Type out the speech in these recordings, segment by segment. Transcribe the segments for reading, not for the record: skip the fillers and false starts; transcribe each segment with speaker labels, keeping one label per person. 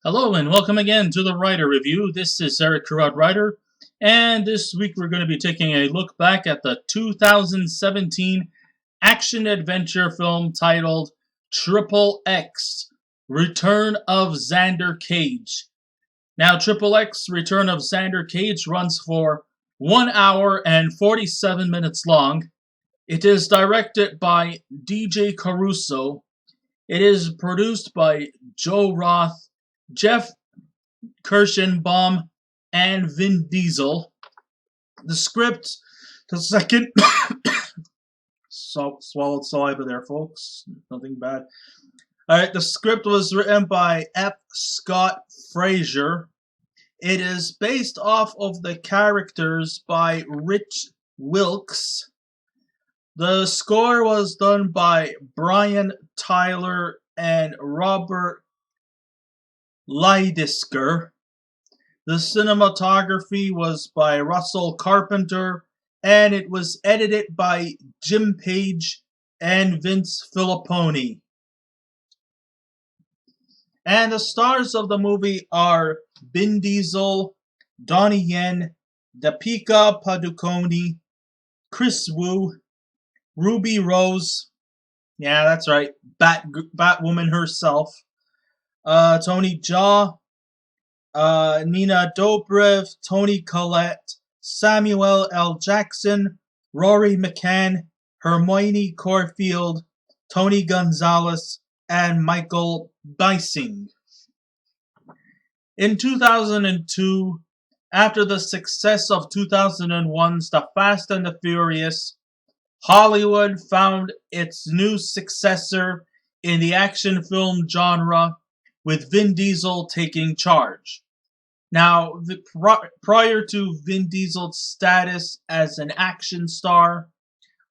Speaker 1: Hello and welcome again to the Writer Review. This is Eric Carrot Writer, and this week we're going to be taking a look back at the 2017 action-adventure film titled XXX, Return of Xander Cage. Now, XXX, Return of Xander Cage runs for 1 hour and 47 minutes long. It is directed by DJ Caruso. It is produced by Joe Roth, Jeff Kirschenbaum, and Vin Diesel. The script, the second... swallowed saliva there, folks. Nothing bad. Alright, the script was written by F. Scott Fraser. It is based off of the characters by Rich Wilkes. The score was done by Brian Tyler and Robert Leidisker. The cinematography was by Russell Carpenter, and it was edited by Jim Page and Vince Filipponi. And the stars of the movie are Vin Diesel, Donnie Yen, Deepika Padukone, Kris Wu, Ruby Rose, yeah, that's right, Batwoman herself, Toni Jaa, Nina Dobrev, Toni Collette, Samuel L. Jackson, Rory McCann, Hermoine Corfield, Toni Gonzalez, and Michael Bisping. In 2002, after the success of 2001's The Fast and the Furious, Hollywood found its new successor in the action film genre, with Vin Diesel taking charge. Now, prior to Vin Diesel's status as an action star,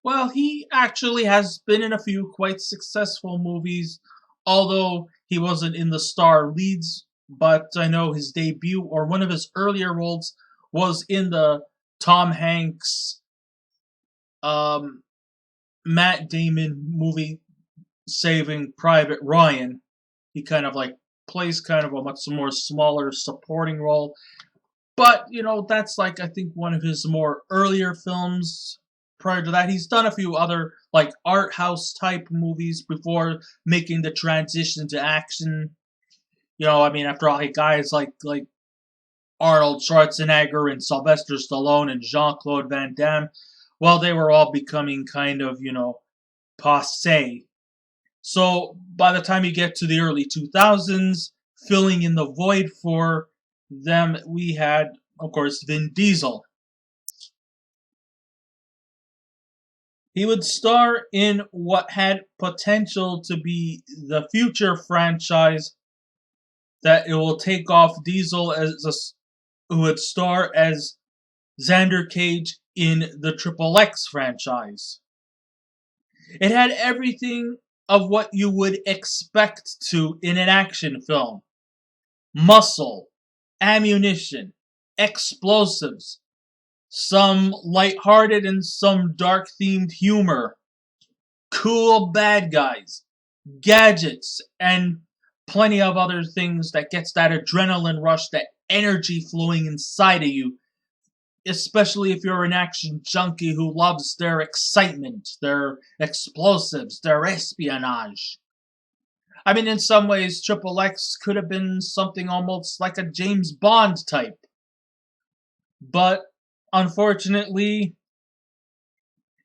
Speaker 1: well, he actually has been in a few quite successful movies, although he wasn't in the star leads, but I know his debut, or one of his earlier roles, was in the Tom Hanks, Matt Damon movie, Saving Private Ryan. He kind of plays kind of a much more smaller supporting role. But, that's I think one of his more earlier films. Prior to that, he's done a few other art house type movies before making the transition to action. After all, guys like Arnold Schwarzenegger and Sylvester Stallone and Jean-Claude Van Damme, well, they were all becoming kind of, passé. So, by the time you get to the early 2000s, filling in the void for them, we had, of course, Vin Diesel. He would star in what had potential to be the future franchise that it will take off. Diesel who would star as Xander Cage in the XXX franchise. It had everything of what you would expect to in an action film. Muscle, ammunition, explosives, some lighthearted and some dark-themed humor, cool bad guys, gadgets, and plenty of other things that gets that adrenaline rush, that energy flowing inside of you, especially if you're an action junkie who loves their excitement, their explosives, their espionage. In some ways, XXX could have been something almost like a James Bond type. But, unfortunately,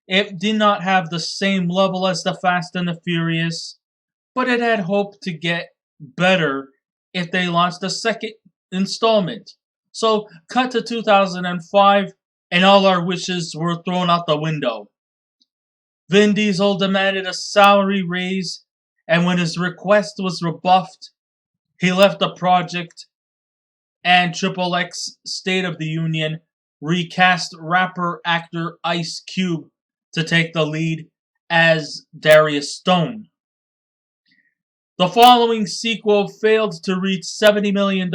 Speaker 1: it did not have the same level as The Fast and the Furious, but it had hoped to get better if they launched a second installment. So, cut to 2005, and all our wishes were thrown out the window. Vin Diesel demanded a salary raise, and when his request was rebuffed, he left the project, and XXX State of the Union recast rapper-actor Ice Cube to take the lead as Darius Stone. The following sequel failed to reach $70 million,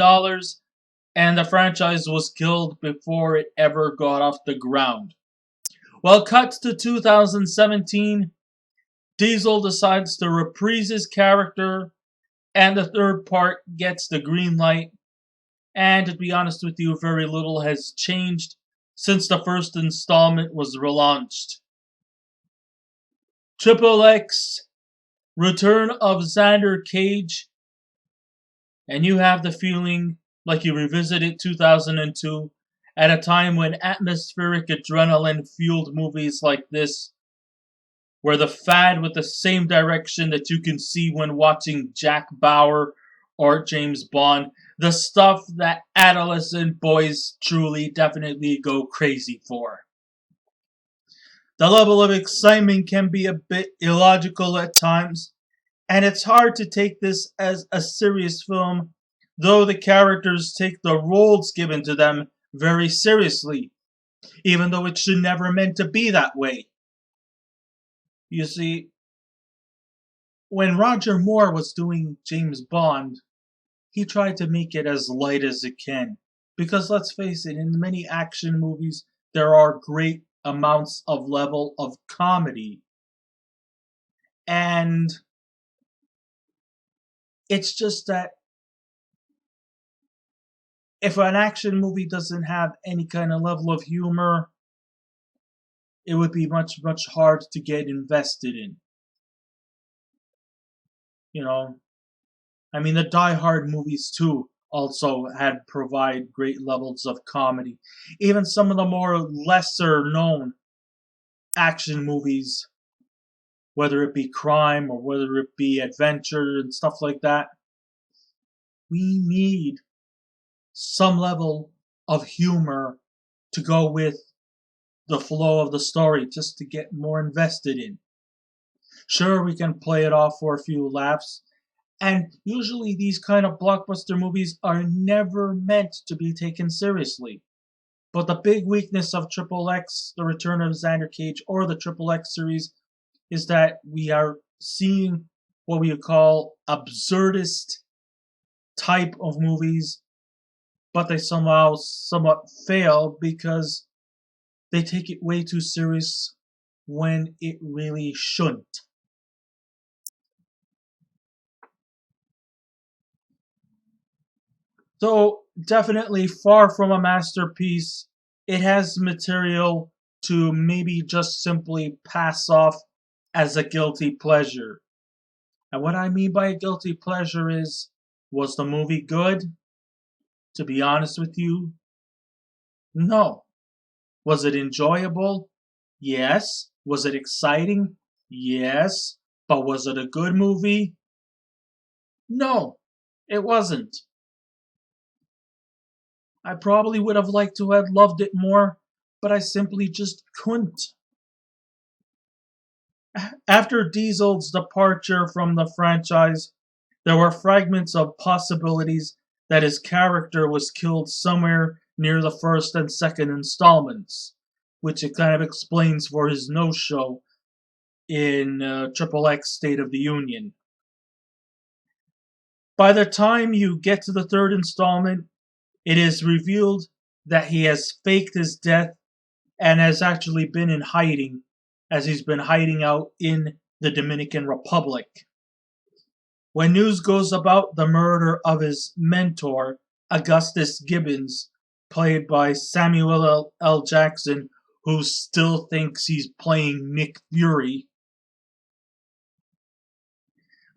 Speaker 1: and the franchise was killed before it ever got off the ground. Well, cut to 2017, Diesel decides to reprise his character and the third part gets the green light. And to be honest with you, very little has changed since the first installment was relaunched. XXX, Return of Xander Cage, and you have the feeling like you revisited 2002 at a time when atmospheric adrenaline-fueled movies like this were the fad with the same direction that you can see when watching Jack Bauer or James Bond, the stuff that adolescent boys truly definitely go crazy for. The level of excitement can be a bit illogical at times, and it's hard to take this as a serious film, though the characters take the roles given to them very seriously, even though it should never meant to be that way. You see, when Roger Moore was doing James Bond, he tried to make it as light as it can. Because let's face it, in many action movies, there are great amounts of level of comedy. And it's just that if an action movie doesn't have any kind of level of humor, it would be much, much hard to get invested in. You know, I mean, the Die Hard movies too also had provide great levels of comedy. Even some of the more lesser known action movies, whether it be crime or whether it be adventure and stuff like that, we need some level of humor to go with the flow of the story just to get more invested in. Sure, we can play it off for a few laughs, and usually these kind of blockbuster movies are never meant to be taken seriously. But the big weakness of XXX, The Return of Xander Cage, or the XXX series, is that we are seeing what we call absurdist type of movies, but they somehow somewhat fail because they take it way too serious when it really shouldn't. So, definitely far from a masterpiece, it has material to maybe just simply pass off as a guilty pleasure. And what I mean by a guilty pleasure is, was the movie good? To be honest with you, no. Was it enjoyable? Yes. Was it exciting? Yes. But was it a good movie? No, it wasn't. I probably would have liked to have loved it more, but I simply just couldn't. After Diesel's departure from the franchise, there were fragments of possibilities that his character was killed somewhere near the first and second installments, which it kind of explains for his no-show in XXX State of the Union. By the time you get to the third installment, it is revealed that he has faked his death and has actually been in hiding, as he's been hiding out in the Dominican Republic. When news goes about the murder of his mentor, Augustus Gibbons, played by Samuel L. Jackson, who still thinks he's playing Nick Fury,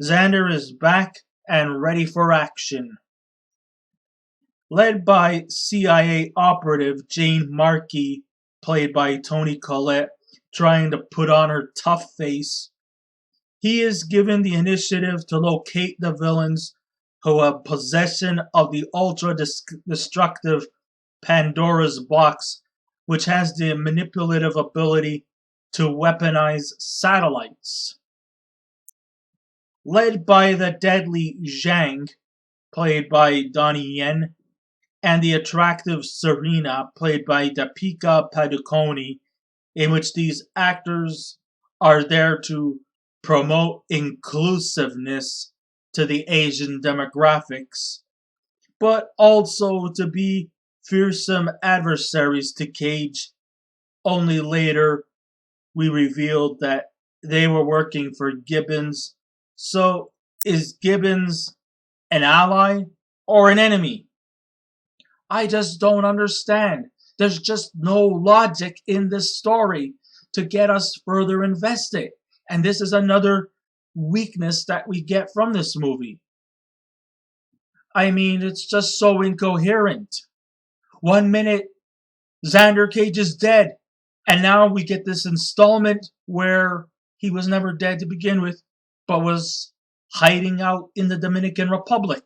Speaker 1: Xander is back and ready for action. Led by CIA operative Jane Markey, played by Toni Collette, trying to put on her tough face, he is given the initiative to locate the villains who have possession of the ultra-destructive Pandora's box, which has the manipulative ability to weaponize satellites. Led by the deadly Zhang, played by Donnie Yen, and the attractive Serena, played by Deepika Padukone, in which these actors are there to promote inclusiveness to the Asian demographics, but also to be fearsome adversaries to Cage. Only later we revealed that they were working for Gibbons. So is Gibbons An ally or an enemy? I just don't understand. There's just no logic in this story to get us further invested. And this is another weakness that we get from this movie. I mean, it's just so incoherent. One minute, Xander Cage is dead, and now we get this installment where he was never dead to begin with, but was hiding out in the Dominican Republic.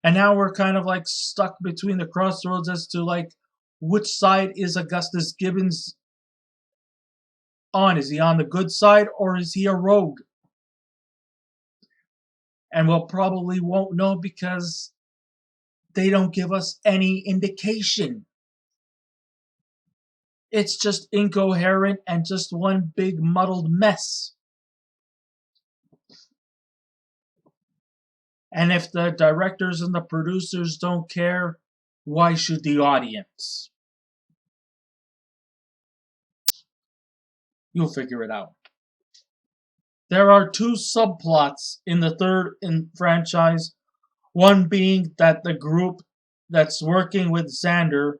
Speaker 1: And now we're kind of like stuck between the crossroads as to like which side is Augustus Gibbons on? Is he on the good side or is he a rogue? And we'll probably won't know because they don't give us any indication. It's just incoherent and just one big muddled mess. And if the directors and the producers don't care, why should the audience? You'll figure it out. There are two subplots in the third franchise. One being that the group that's working with Xander,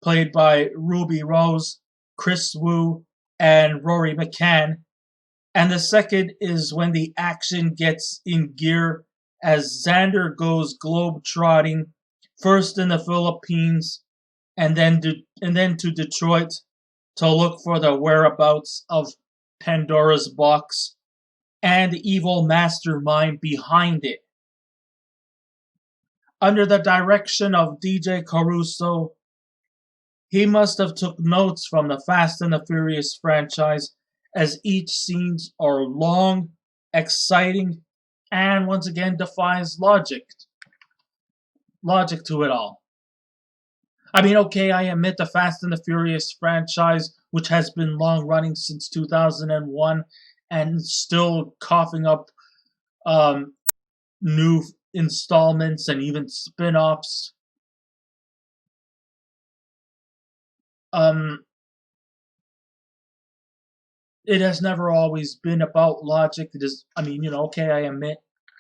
Speaker 1: played by Ruby Rose, Kris Wu, and Rory McCann. And the second is when the action gets in gear as Xander goes globe-trotting, first in the Philippines and then to Detroit to look for the whereabouts of Pandora's box and the evil mastermind behind it. Under the direction of DJ Caruso, he must have took notes from the Fast and the Furious franchise, as each scenes are long, exciting, and once again defies logic. Logic to it all. I mean, okay, I admit the Fast and the Furious franchise, which has been long running since 2001 and still coughing up new installments and even spin-offs. It has never always been about logic. It is, I mean, okay, I admit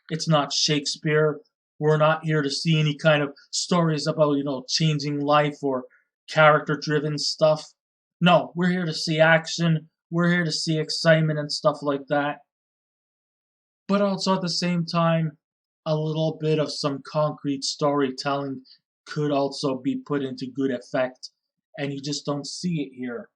Speaker 1: it's not Shakespeare. We're not here to see any kind of stories about, changing life or character-driven stuff. No, we're here to see action. We're here to see excitement and stuff like that. But also at the same time, a little bit of some concrete storytelling could also be put into good effect, and you just don't see it here.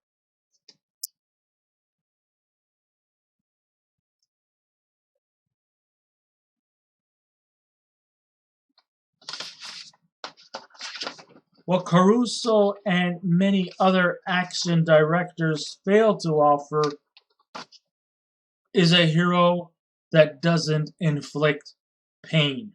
Speaker 1: What Caruso and many other action directors fail to offer is a hero that doesn't inflict pain.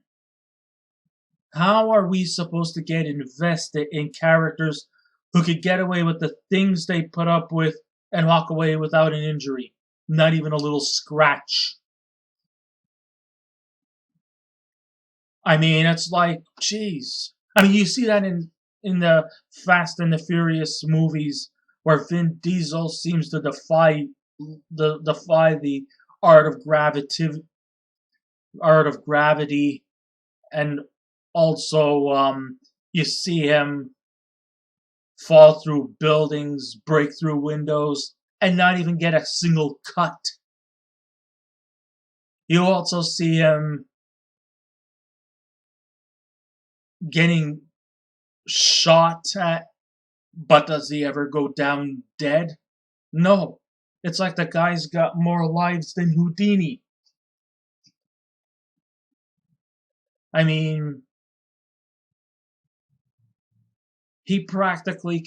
Speaker 1: How are we supposed to get invested in characters who could get away with the things they put up with and walk away without an injury? Not even a little scratch. I mean, it's like, geez. I mean, you see that in the Fast and the Furious movies where Vin Diesel seems to defy the art of gravity, and also you see him fall through buildings, break through windows, and not even get a single cut. You also see him getting shot at, but does he ever go down dead? No. It's like the guy's got more lives than Houdini. I mean, he practically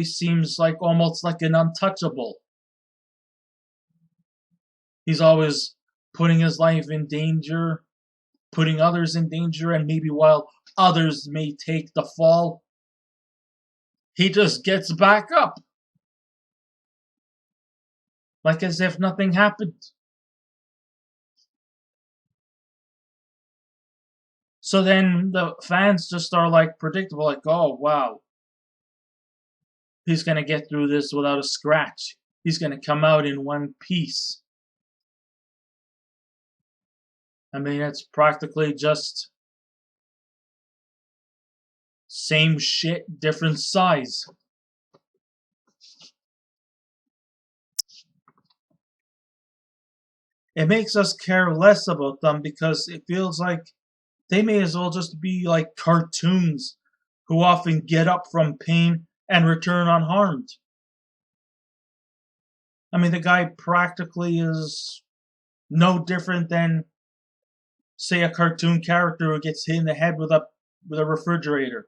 Speaker 1: seems like almost like an untouchable. He's always putting his life in danger, putting others in danger, and maybe while others may take the fall, he just gets back up. Like as if nothing happened. So then the fans just are like predictable, like, oh wow, he's gonna get through this without a scratch. He's gonna come out in one piece. I mean, it's practically just same shit, different size. It makes us care less about them because it feels like they may as well just be like cartoons who often get up from pain and return unharmed. I mean, the guy practically is no different than, say, a cartoon character who gets hit in the head with a refrigerator.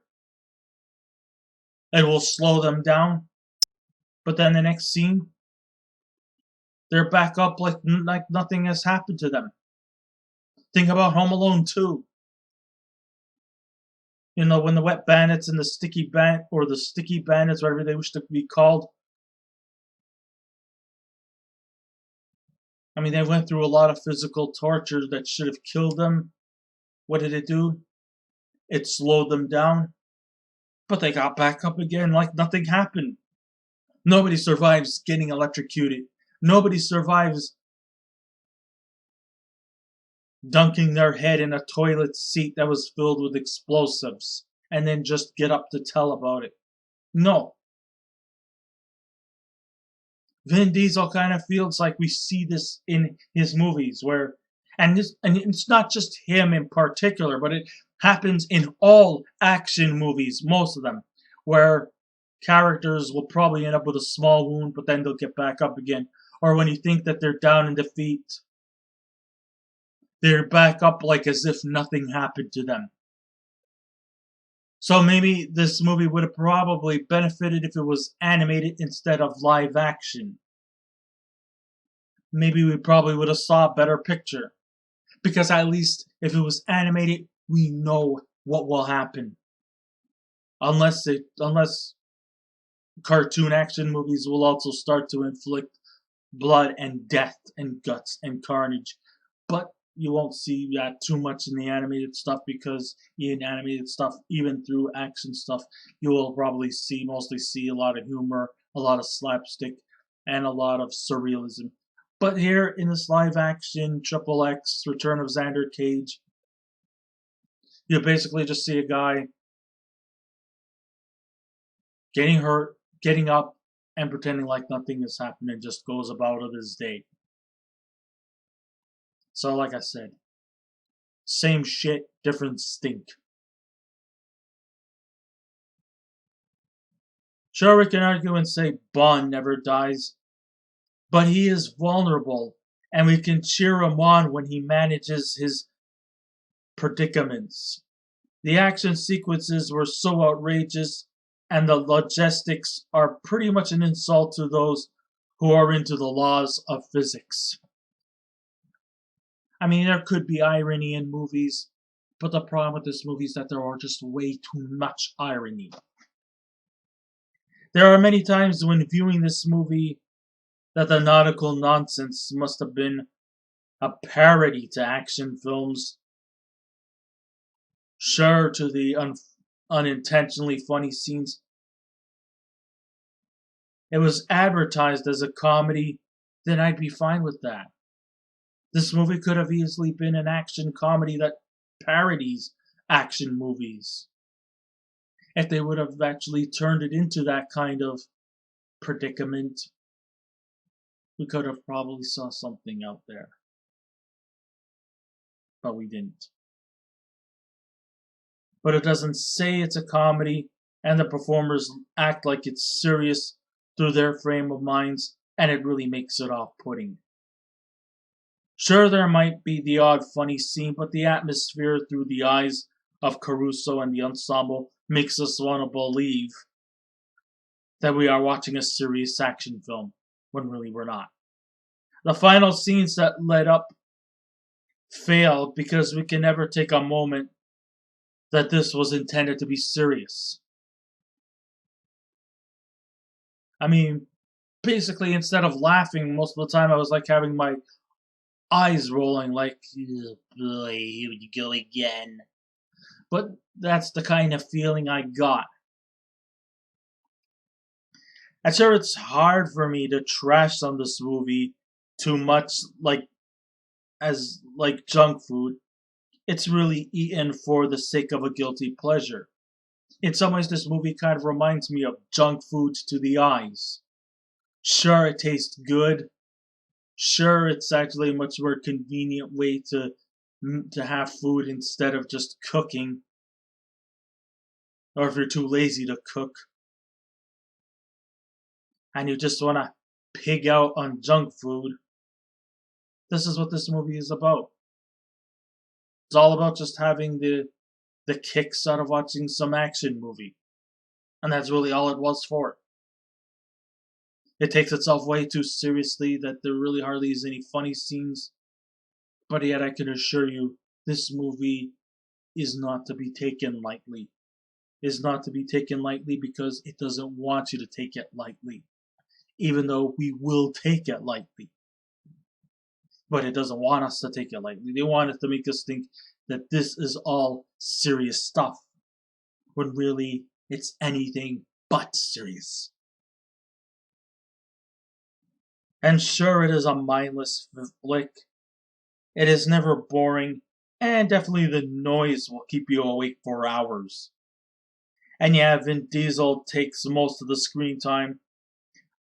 Speaker 1: It will slow them down, but then the next scene, they're back up like nothing has happened to them. Think about Home Alone 2. You know, when the wet bandits and the sticky bandits, whatever they wish to be called. I mean, they went through a lot of physical torture that should have killed them. What did it do? It slowed them down. But they got back up again like nothing happened. Nobody survives getting electrocuted. Nobody survives dunking their head in a toilet seat that was filled with explosives and then just get up to tell about it. No. Vin Diesel kind of feels like we see this in his movies where and it's not just him in particular, but it happens in all action movies, most of them, where characters will probably end up with a small wound, but then they'll get back up again. Or when you think that they're down in defeat, they're back up like as if nothing happened to them. So maybe this movie would have probably benefited if it was animated instead of live action. Maybe we probably would have saw a better picture. Because at least if it was animated, we know what will happen. Unless cartoon action movies will also start to inflict blood and death and guts and carnage. But you won't see that too much in the animated stuff because in animated stuff, even through action stuff, you will probably mostly see a lot of humor, a lot of slapstick, and a lot of surrealism. But here in this live action XXX Return of Xander Cage, you basically just see a guy getting hurt, getting up, and pretending like nothing has happened and just goes about of his day. So, like I said, same shit, different stink. Sure, we can argue and say Bond never dies, but he is vulnerable, and we can cheer him on when he manages his predicaments. The action sequences were so outrageous, and the logistics are pretty much an insult to those who are into the laws of physics. I mean, there could be irony in movies, but the problem with this movie is that there are just way too much irony. There are many times when viewing this movie that the nautical nonsense must have been a parody to action films. Sure, to the unintentionally funny scenes. It was advertised as a comedy, then I'd be fine with that. This movie could have easily been an action comedy that parodies action movies. If they would have actually turned it into that kind of predicament, we could have probably saw something out there. But we didn't. But it doesn't say it's a comedy, and the performers act like it's serious through their frame of minds, and it really makes it off-putting. Sure, there might be the odd funny scene, but the atmosphere through the eyes of Caruso and the ensemble makes us want to believe that we are watching a serious action film, when really we're not. The final scenes that led up failed because we can never take a moment that this was intended to be serious. I mean, basically, instead of laughing, most of the time I was like having my eyes rolling, like, oh boy, here we go again. But that's the kind of feeling I got. I'm sure it's hard for me to trash on this movie too much, like as like junk food. It's really eaten for the sake of a guilty pleasure. In some ways, this movie kind of reminds me of junk food to the eyes. Sure, it tastes good. Sure, it's actually a much more convenient way to have food instead of just cooking, or if you're too lazy to cook and you just want to pig out on junk food. This is what this movie is about. It's all about just having the kicks out of watching some action movie. And that's really all it was for. It takes itself way too seriously that there really hardly is any funny scenes. But yet I can assure you, this movie is not to be taken lightly. Is not to be taken lightly because it doesn't want you to take it lightly. Even though we will take it lightly. But it doesn't want us to take it lightly. They want it to make us think that this is all serious stuff. When really, it's anything but serious. And sure, it is a mindless flick. It is never boring, and definitely the noise will keep you awake for hours. And yeah, Vin Diesel takes most of the screen time,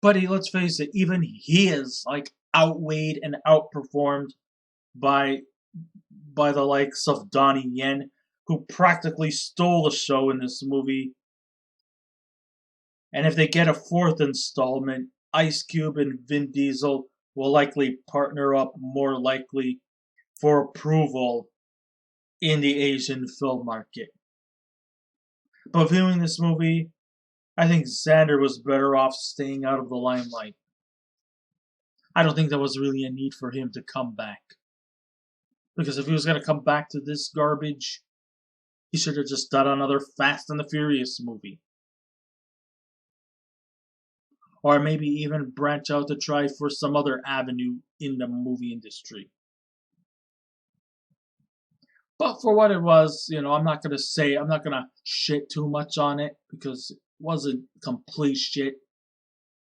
Speaker 1: but let's face it, even he is like outweighed and outperformed by the likes of Donnie Yen, who practically stole the show in this movie. And if they get a fourth installment, Ice Cube and Vin Diesel will likely partner up more likely for approval in the Asian film market. But viewing this movie, I think Xander was better off staying out of the limelight. I don't think there was really a need for him to come back. Because if he was going to come back to this garbage, he should have just done another Fast and the Furious movie. Or maybe even branch out to try for some other avenue in the movie industry. But for what it was, I'm not going to shit too much on it because it wasn't complete shit.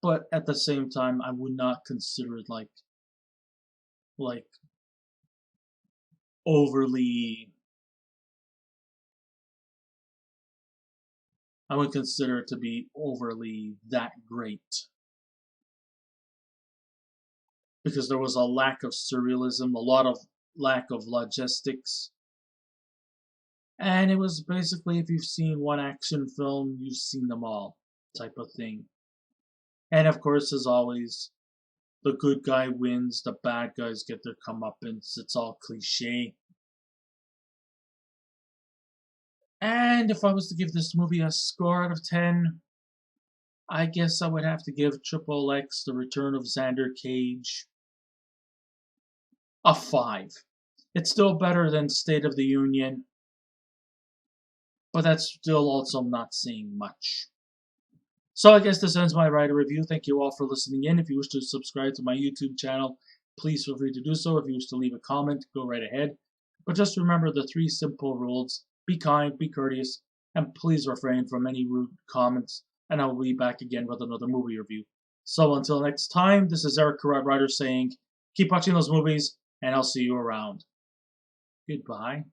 Speaker 1: But at the same time, I would not consider it like overly. I would consider it to be overly that great. Because there was a lack of surrealism, a lot of lack of logistics. And it was basically, if you've seen one action film, you've seen them all type of thing. And of course, as always, the good guy wins, the bad guys get their comeuppance. It's all cliche. And if I was to give this movie a score out of 10, I guess I would have to give XXX, The Return of Xander Cage, a 5. It's still better than State of the Union, but that's still also not saying much. So I guess this ends my writer review. Thank you all for listening in. If you wish to subscribe to my YouTube channel, please feel free to do so. If you wish to leave a comment, go right ahead. But just remember the 3 simple rules. Be kind, be courteous, and please refrain from any rude comments. And I will be back again with another movie review. So until next time, this is Eric Karate Writer saying, keep watching those movies, and I'll see you around. Goodbye.